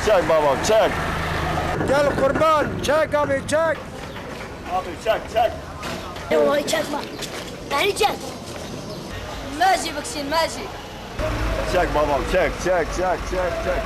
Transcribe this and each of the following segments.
Çek babam çek. Gel kurban, çek abi çek. Abi çek çek. والله çekme. Beni çek. ماشي بكسين ماشي. Çek babam çek çek çek çek çek.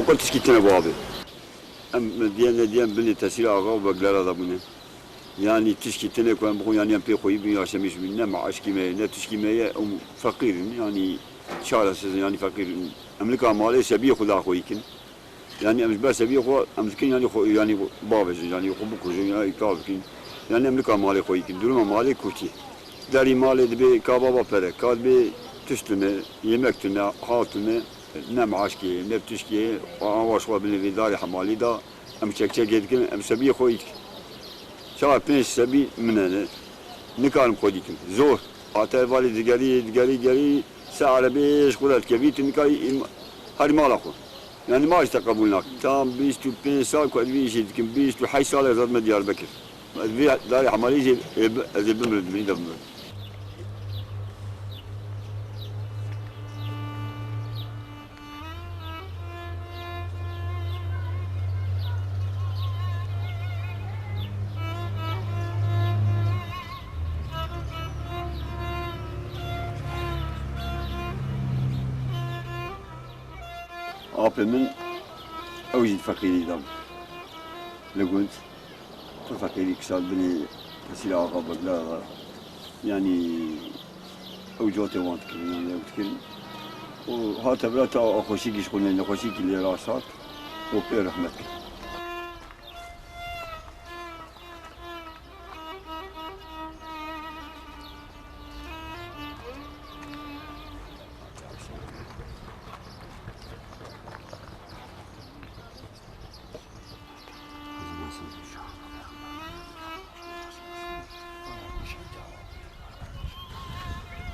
Okul tişkitine bu abi. Hem diyen beni tesiri ağa ve bekler adamını. Yani tişkitine koyan bu yani yapı koyup bir yaşamış bir ne maaş kimeye ne tişkimeye fakirin yani çaresiz yani fakirin. Amerika mali sebiye kuda koykin. Yani Amerika sebiye kuda Amerika yani babacı yani bu kuzu yani kalkin. Yani Amerika mali koykin. Durum mali kuti. Dari mali de bir kababa pere, kad bir tüstüne, yemek tüne, hatüne. Ne maaş ki, ne tüşki, avaşwa bile vidari hamali da, em çekçe gedkin, em sebiye koydik. Şah pinç sebi minene, nikarım koydikim. Zor. Atel vali geri, saare beş kurat kevit nikay harimala ko. Yani maaş takabul nak. Tam 25 sal ko advi işitkim, 25 sal yazdım Diyarbakır. Advi dari hamali ezbimred beni davmır. Abimin أوجد فقيري دم لقلت فقيري كسال بني تسير عقبك لا يعني أوجوتي وانت كل يعني وتكل وهات بلاتا أخوشيك يشغلني أخوشيك اللي راسات وبير رحمتك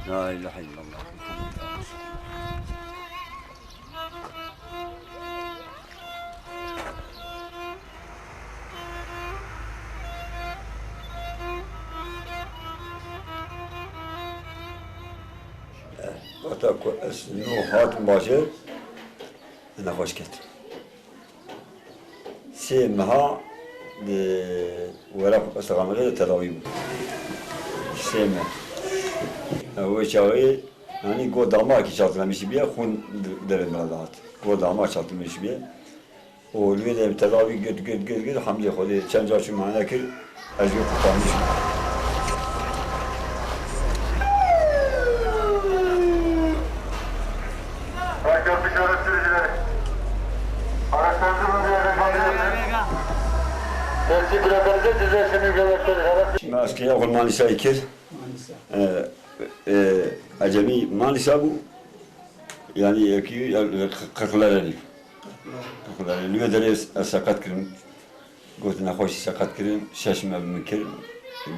لا إله إلا الله. وقتك اسنو هات مباشر أنا خوش كت. سيمها ورق استغامرة تداويم. سيمها. هو شاوي يعني قو دامار كي شاطر مش بيه خون درن ملادات قو دامار شاطر مش بيه ولوين تداوي قد حمله خدي كان جاشو معنا كل أجيب قطامش ما أسكي أقول ما نساي كل acemi Manisa bu yani ki kırklareli lüvedere sakat kirim gotuna hoş sakat kirim şaşma mümkün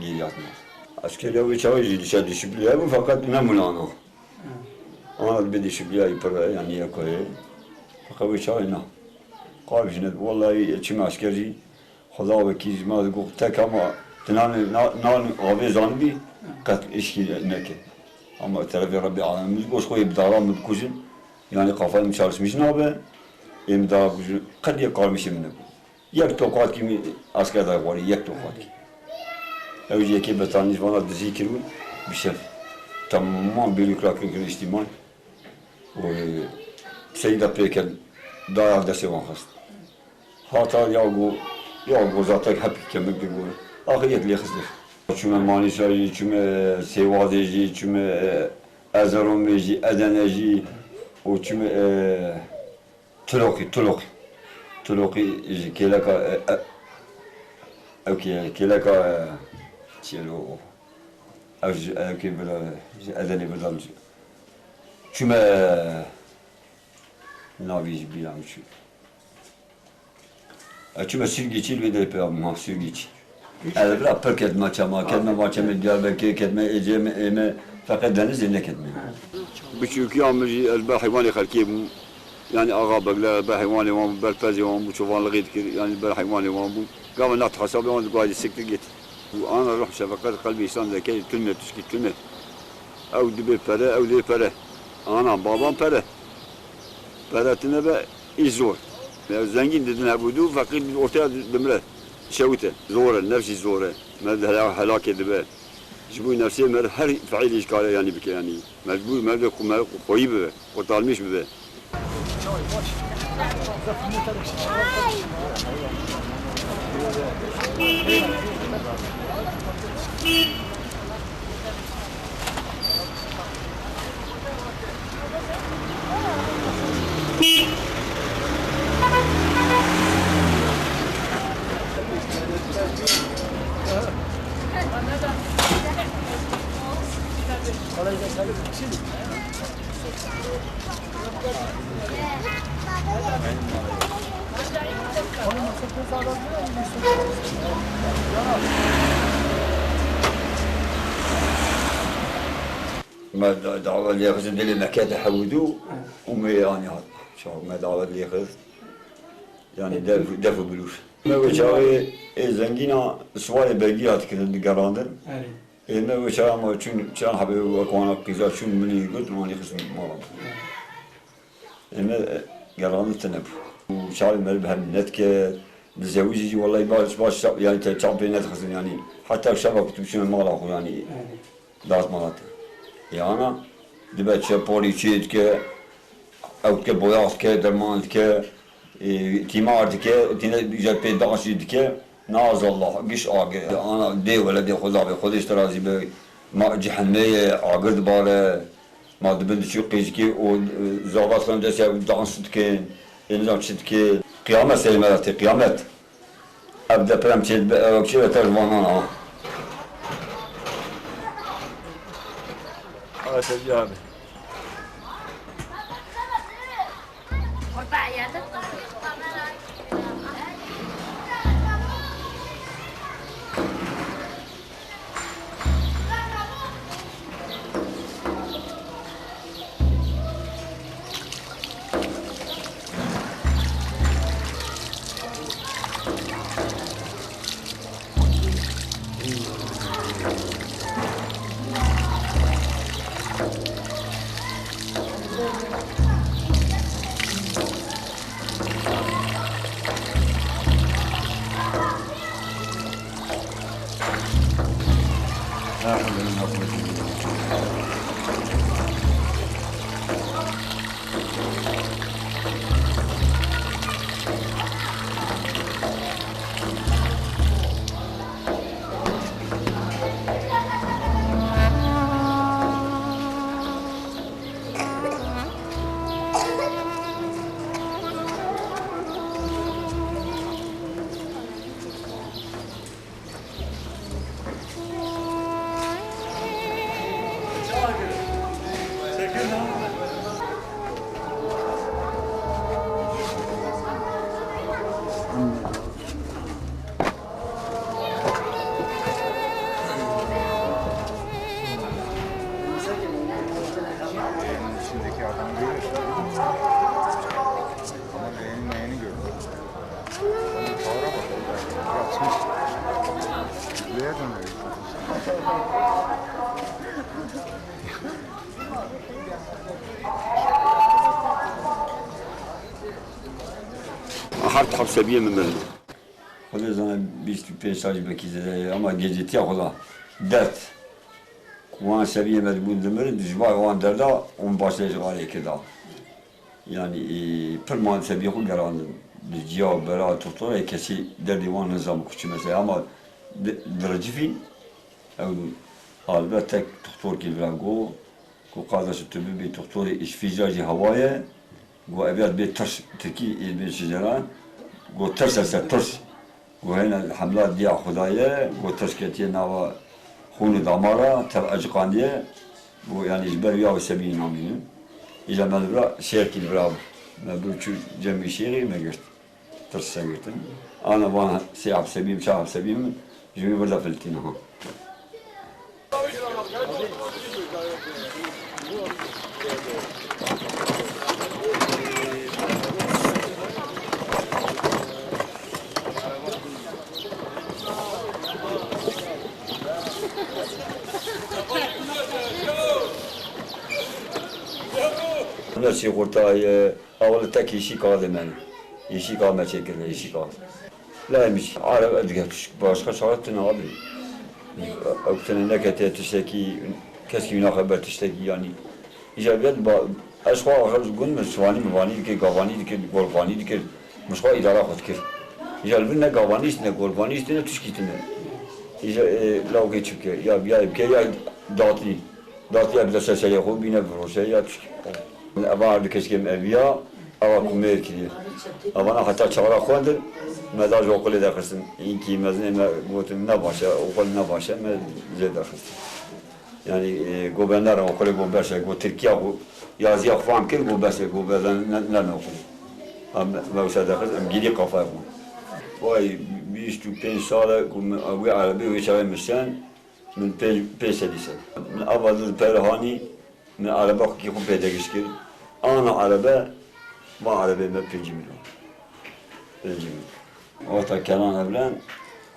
geri atmaz askeri ve çavacı dışa disiplin bu fakat ne mulano ama bir disiplin yapar yani yakoy fakat bu çayna قابجنا والله كما عسكري خذا وكيز ما تقول تك ما نان آبی زنبی قط اشکی نکه اما طرف ربی عالمی گوش خوی بدارم بکوشن یعنی قفایم çalışmış نابه امداد بکوشن قد یک کار میشه منه یک توقعات کی askerde var یک توقعات کی اوجی که بتانیش وانا دزی کرون بشف تمام بيروقراطيك الاجتماعي وسيدة بيكل داير دسي وانخست هاتا ياغو زاتك حبك كمك بيقول آخريت لي خسلف چومه مانیسایی چومه سیوادجی چومه ازرومجی ادنجی و چومه تلوقی کلکا کلکا چیلو اوکی بلا ادنی بدم چومه ناویج بیام چومه سرگیچیل بیده پیام ما سرگیچی Elbette pek etme çama, ketme maçeme Diyarbakır, ketme Eceme, fakat deniz yerine ketme. Birçok amacı elbette hayvanı halkiye bu, yani ağa bagla, elbette hayvanı var bu, belpezi var bu, çobanlığı etkir, yani elbette hayvanı var bu. Gama nat hasabı onu gayet siktir git. Bu ana ruh şefkat kalbi insan zeki, tülme tüski tülme. Ev dibe pere, ev dibe pere. Anam babam pere. Peretine be izor. Zengin dedin ebudu, fakir ortaya demre. شوته زوره نفسي زوره ما هلاك ذبه جبوي نفسي مر هر فعيل إشكاله يعني بك يعني مجبور ما بده قوي به وطالمش به ما دعوة اللي يخزن دلي مكان تحودو وما يعني هاد شو ما دعوة اللي يخز يعني دفو بلوش ما وجهي زنجينا سوالي بلجيات كده الجراندن ما وجهي ما شون حبي وكوانا قيزات شون مني قلت ما يخزن مرة ما جراندن تنبو وشعري ملبها من نتك متزوجي والله باش يعني تشامبيون نتخزن يعني حتى الشباب تمشي من ماله يعني داس مالته يعني دبت شبوري شيء كه أو كبوياس كه درمان كه تيمار كه تينا جت بيداش كه ناز الله قش آجر أنا دي ولا دي خدا بخودش ترازي به ما جهنمية آجر دباره ما دبند شو قيش كه و زابط خلنا جالس دانس كه إنسان شد كه قيامة سلمة قيامة أبدأ برام شد بكشة ترجمانا Tecrübe. Hart hapsebiye mi böyle? Kola zaman 25 saç bekizede ama geceti kola dert. Kuan seviye med bu demir dijva kuan derda on başlayacak hale keda. Yani perman seviye ku garan dijiya bera tutura kesi derdi wan nizam kuçu mesela ama dercifin ev albatte doktor kilran go ku qadaş tübü bir doktor işfizacı havaya go eviyat bir ters teki bir şeceran go ters ters go hena hamla diya khudaya go ters ketiye nava خون دامارا تر أجقانية بو يعني إجبار وياه سبيل نامين إذا ما نبرا شير كي نبرا ما بروتشو جنبي شيري ما قلت ترسا قلت أنا وانا سيعب سبيل شعب سبيل جميع بردا فلتين ها نفسي قلت أول تك يشي قاضي من يشي قاضي ما تشكل يشي قاضي لا مش عارف أدقى باشخاص شغلت نابري أكتر نكتة تشتكي كسي ناخبر تشتكي يعني إجابات أشخاص آخر زقون من سواني مباني دك قواني دك قرباني دك مش قا إدارة خد كر إجابة نه قوانيش نه قربانيش نه تشكي تنا إجا لو كي يا بكي يا داتي بلا سيا خو بينا بروشة يا تشكي أبغى بكشكم أبيا أو كمير كذي أبغى حتى شغلة خواندن ماذا جو قل إذا خصن إنكي مزني ما قلت نباشة وقل نباشة ما زيادة خصن يعني جوبنار وقل جوباشة جو تركيا جو يازي أخوان كل جوباشة جوباشة لا نقول ما وصل خصن مجدي قفاهم واي بيشتو بين سالة كم أبوي عربي ويشاوي مشان من بين سديسة من أول البرهاني من عربة كي يكون بيدقش كده أنا عربة ما عربة ما بيجي منه وقتا كلام أبلان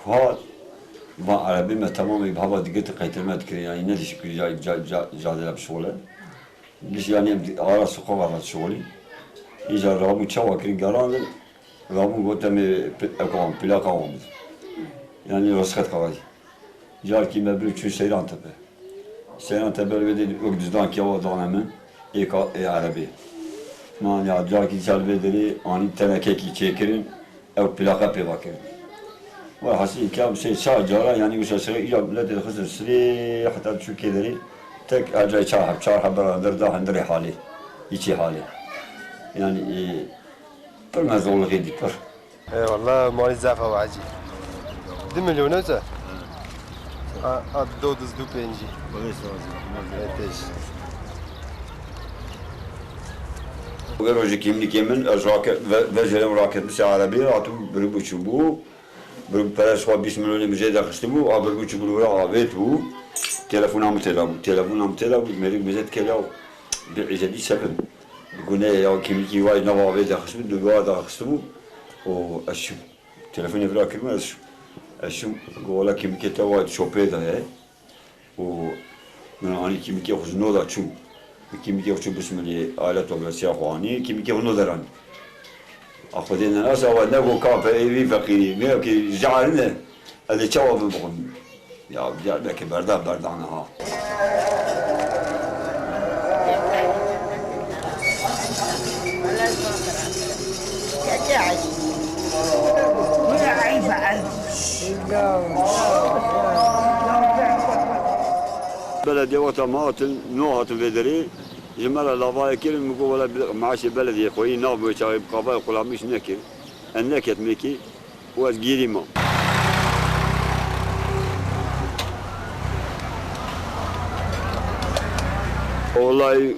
كهات ما عربي ما تمام يبغى دقيقة قيتر ما تكري يعني نديش كل جاد بشغله ليش يعني على سوق على شغلي إذا رامو تشوا كرين قران رامو قلت مي أقام بلا قام يعني رسخت قواي جار كي ما بلوك شو سيران تبه سيران تبه بدي وقدزدان كي هو دانا من عربي ما يعني جار كي سال بدري أني تناكي كي تشكرين أو بلا قبي باكرين وحسي كام شيء شاء جارا يعني وش أسرع إياه لا تدخل سري حتى تشوف كذا تك أجا شارح برا دردا هندري حالي يجي حالي يعني بر ما زول غيدي بر والله مالي زعفة وعجي 2 مليون أنت دو بينجي تيش وقالوا كيمني من راكت وجههم راكت بس عربي عطوا بربو شبو بربو بلاش 20 مليون مجيدا خشتبو بربو شبو ورا عبيتو تلفون عم تلعب مريك مزاد كلاو بالعزدي سبب قلنا يا كيميكي وايد نوع بيدا خشبو دوغادا خشتبو واشو تلفوني بلا كلمة اشو قولا كيميكي تا وايد شوبيدا هي و من اني كيميكي خزنو دا شو كيميكي خشبو بسم الله آلات وبسيا خواني كيميكي خنو دران أخذنا ناس أو نقول كافة أيوي فقيري مية كي جعلنا اللي شوا ببغم يا رجال بك بردان ها بلدي وطماطم نوعات الفدري جمال الله كلمة مقولة معاش بلدي خوي نابو يشاوي بقبائل قلاميش نكر النكت ميكي وازجيري ما والله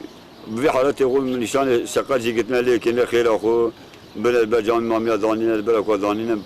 في حالات يقول من نشان سقط جيتنا لي كنا خير اخو بلد بجان ماميا دانينا البلد ودانينا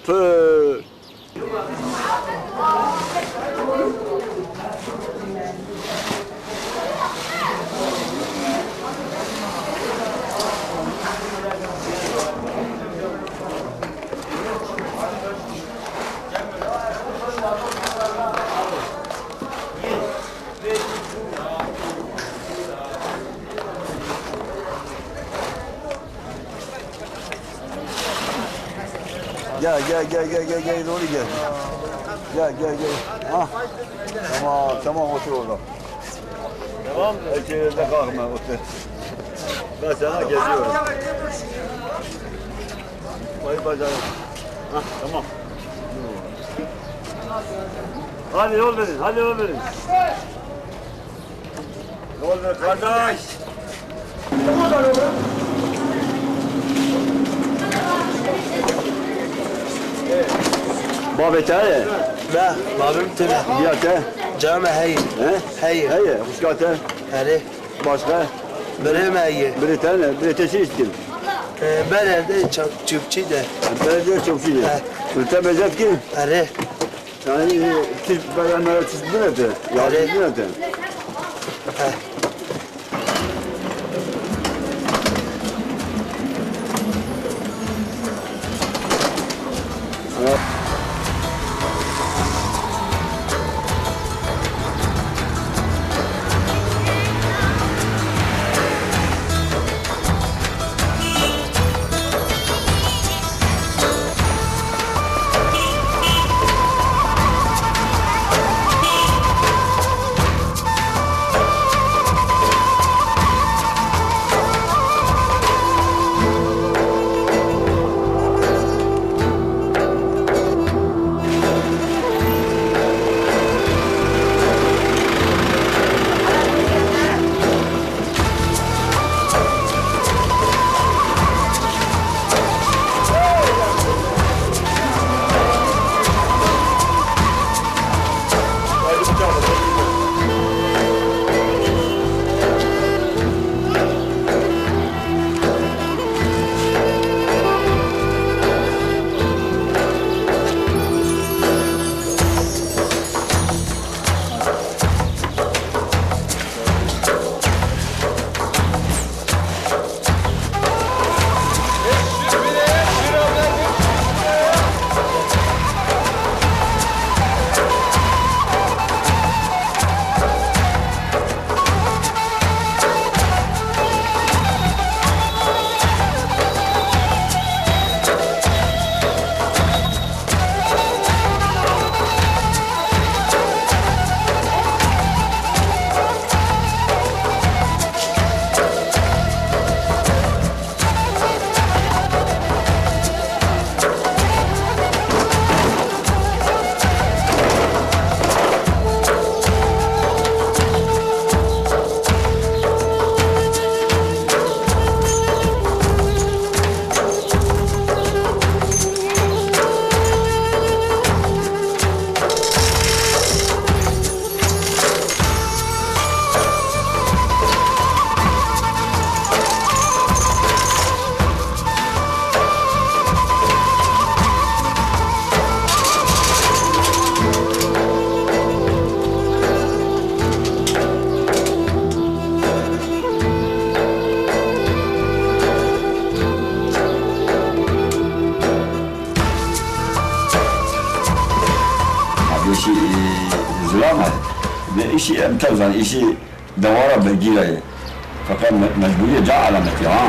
gel doğru gel. Gel. Ha. Tamam otur orada. Tamam mı? Hiç yerinde kalkma otur. Ben sana geziyorum. Vay bacanım. Ha tamam. Hadi yol verin. Yol ver kardeş. Babet hadi. لا مابم تبع Diyate. جامع هي He? He. Kuşkate. هري Başka. بريم هي Britesi istin. بلد çöpçü de Belediye çok iyi. Ülke mezet ki. هري Yani Türk bayanlara çizdin öte. Yazdın öte. işi zılamaz. Ve işi emtezan, işi devara bilgiyle. Fakat mecburiye ca alameti ha.